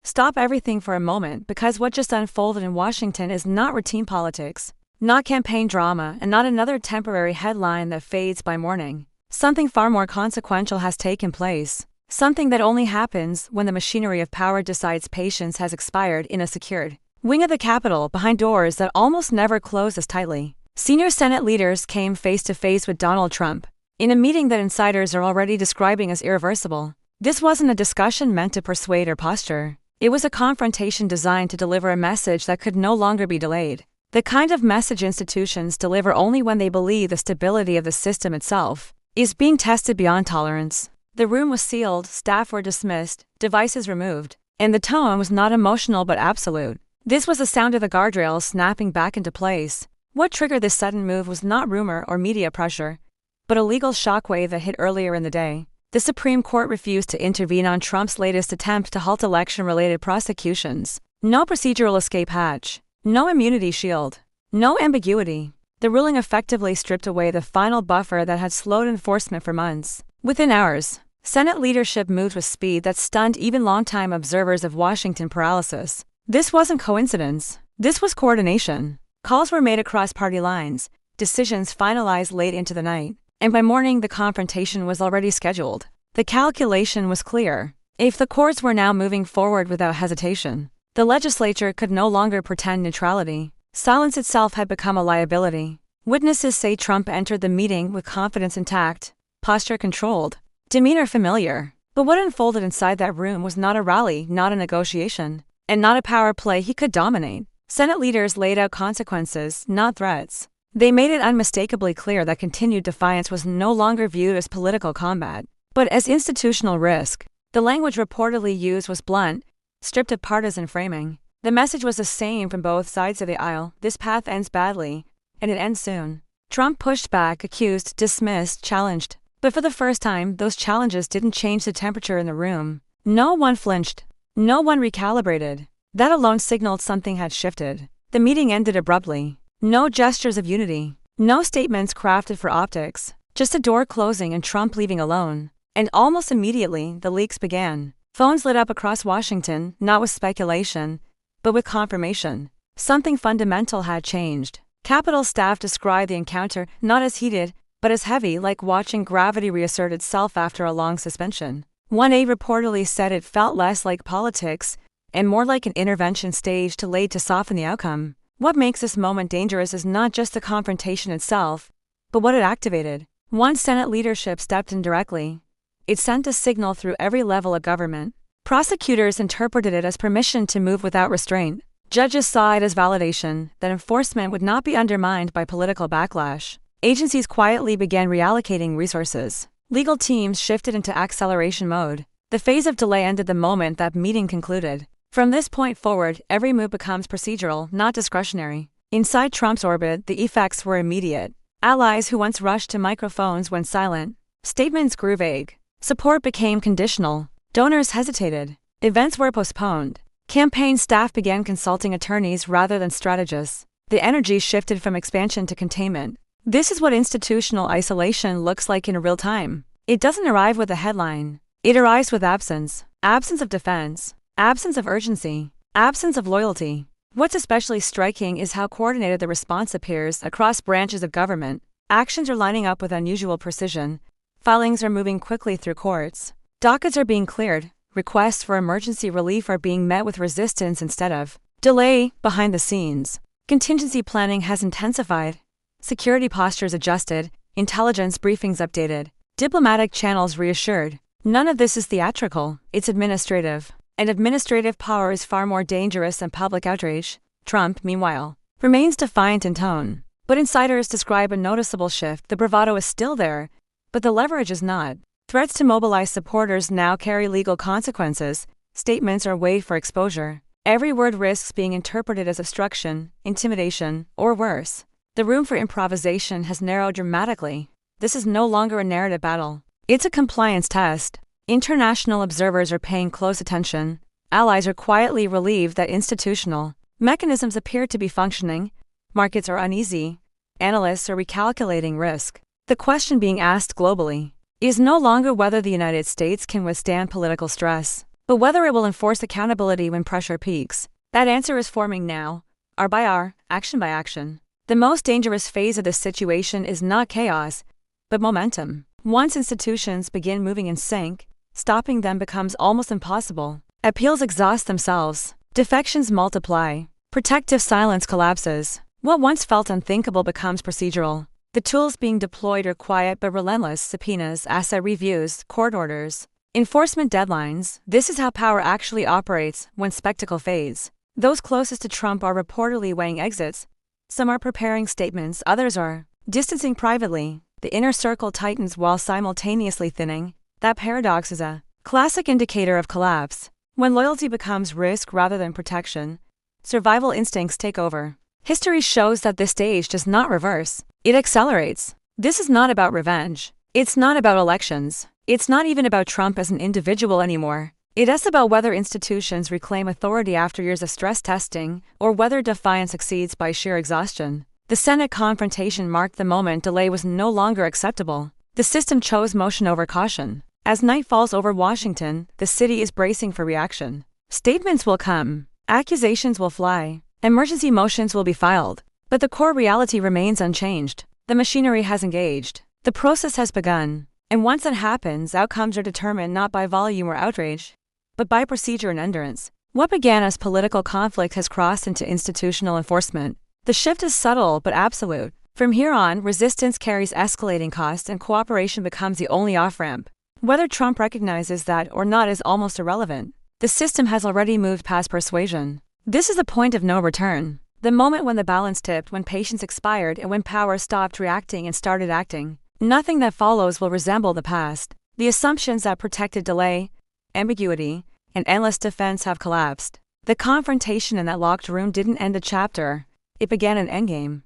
Stop everything for a moment, because what just unfolded in Washington is not routine politics, not campaign drama, and not another temporary headline that fades by morning. Something far more consequential has taken place. Something that only happens when the machinery of power decides patience has expired in a secured wing of the Capitol behind doors that almost never close as tightly. Senior Senate leaders came face to face with Donald Trump in a meeting that insiders are already describing as irreversible. This wasn't a discussion meant to persuade or posture. It was a confrontation designed to deliver a message that could no longer be delayed. The kind of message institutions deliver only when they believe the stability of the system itself is being tested beyond tolerance. The room was sealed, staff were dismissed, devices removed, and the tone was not emotional but absolute. This was the sound of the guardrails snapping back into place. What triggered this sudden move was not rumor or media pressure, but a legal shockwave that hit earlier in the day. The Supreme Court refused to intervene on Trump's latest attempt to halt election-related prosecutions. No procedural escape hatch, no immunity shield, no ambiguity. The ruling effectively stripped away the final buffer that had slowed enforcement for months. Within hours, Senate leadership moved with speed that stunned even longtime observers of Washington paralysis. This wasn't coincidence. This was coordination. Calls were made across party lines, decisions finalized late into the night, and by morning the confrontation was already scheduled. The calculation was clear. If the courts were now moving forward without hesitation, the legislature could no longer pretend neutrality. Silence itself had become a liability. Witnesses say Trump entered the meeting with confidence intact, posture controlled, demeanor familiar. But what unfolded inside that room was not a rally, not a negotiation, and not a power play he could dominate. Senate leaders laid out consequences, not threats. They made it unmistakably clear that continued defiance was no longer viewed as political combat, but as institutional risk. The language reportedly used was blunt, stripped of partisan framing. The message was the same from both sides of the aisle: this path ends badly, and it ends soon. Trump pushed back, accused, dismissed, challenged. But for the first time, those challenges didn't change the temperature in the room. No one flinched. No one recalibrated. That alone signaled something had shifted. The meeting ended abruptly. No gestures of unity. No statements crafted for optics. Just a door closing and Trump leaving alone. And almost immediately, the leaks began. Phones lit up across Washington, not with speculation, but with confirmation. Something fundamental had changed. Capitol staff described the encounter not as heated, but as heavy, like watching gravity reassert itself after a long suspension. One aide reportedly said it felt less like politics and more like an intervention staged to late to soften the outcome. What makes this moment dangerous is not just the confrontation itself, but what it activated. Once Senate leadership stepped in directly, it sent a signal through every level of government. Prosecutors interpreted it as permission to move without restraint. Judges saw it as validation that enforcement would not be undermined by political backlash. Agencies quietly began reallocating resources. Legal teams shifted into acceleration mode. The phase of delay ended the moment that meeting concluded. From this point forward, every move becomes procedural, not discretionary. Inside Trump's orbit, the effects were immediate. Allies who once rushed to microphones went silent. Statements grew vague. Support became conditional. Donors hesitated. Events were postponed. Campaign staff began consulting attorneys rather than strategists. The energy shifted from expansion to containment. This is what institutional isolation looks like in real time. It doesn't arrive with a headline. It arrives with absence. Absence of defense. Absence of urgency. Absence of loyalty. What's especially striking is how coordinated the response appears across branches of government. Actions are lining up with unusual precision. Filings are moving quickly through courts. Dockets are being cleared. Requests for emergency relief are being met with resistance instead of delay. Behind the scenes, contingency planning has intensified. Security postures adjusted, intelligence briefings updated, diplomatic channels reassured. None of this is theatrical, it's administrative. And administrative power is far more dangerous than public outrage. Trump, meanwhile, remains defiant in tone. But insiders describe a noticeable shift. The bravado is still there, but the leverage is not. Threats to mobilize supporters now carry legal consequences. Statements are weighed for exposure. Every word risks being interpreted as obstruction, intimidation, or worse. The room for improvisation has narrowed dramatically. This is no longer a narrative battle. It's a compliance test. International observers are paying close attention. Allies are quietly relieved that institutional mechanisms appear to be functioning. Markets are uneasy. Analysts are recalculating risk. The question being asked globally is no longer whether the United States can withstand political stress. But whether it will enforce accountability when pressure peaks, that answer is forming now, hour by hour, action by action. The most dangerous phase of this situation is not chaos, but momentum. Once institutions begin moving in sync, stopping them becomes almost impossible. Appeals exhaust themselves. Defections multiply. Protective silence collapses. What once felt unthinkable becomes procedural. The tools being deployed are quiet but relentless: subpoenas, asset reviews, court orders, enforcement deadlines. This is how power actually operates when spectacle fades. Those closest to Trump are reportedly weighing exits. Some are preparing statements, others are distancing privately. The inner circle tightens while simultaneously thinning. That paradox is a classic indicator of collapse. When loyalty becomes risk rather than protection, survival instincts take over. History shows that this stage does not reverse, it accelerates. This is not about revenge. It's not about elections. It's not even about Trump as an individual anymore. It is about whether institutions reclaim authority after years of stress testing, or whether defiance succeeds by sheer exhaustion. The Senate confrontation marked the moment delay was no longer acceptable. The system chose motion over caution. As night falls over Washington, the city is bracing for reaction. Statements will come. Accusations will fly. Emergency motions will be filed. But the core reality remains unchanged. The machinery has engaged. The process has begun. And once that happens, outcomes are determined not by volume or outrage, but by procedure and endurance. What began as political conflict has crossed into institutional enforcement. The shift is subtle but absolute. From here on, resistance carries escalating costs and cooperation becomes the only off-ramp. Whether Trump recognizes that or not is almost irrelevant. The system has already moved past persuasion. This is a point of no return. The moment when the balance tipped, when patience expired, and when power stopped reacting and started acting. Nothing that follows will resemble the past. The assumptions that protected delay, ambiguity, and endless defense have collapsed. The confrontation in that locked room didn't end a chapter. It began an endgame.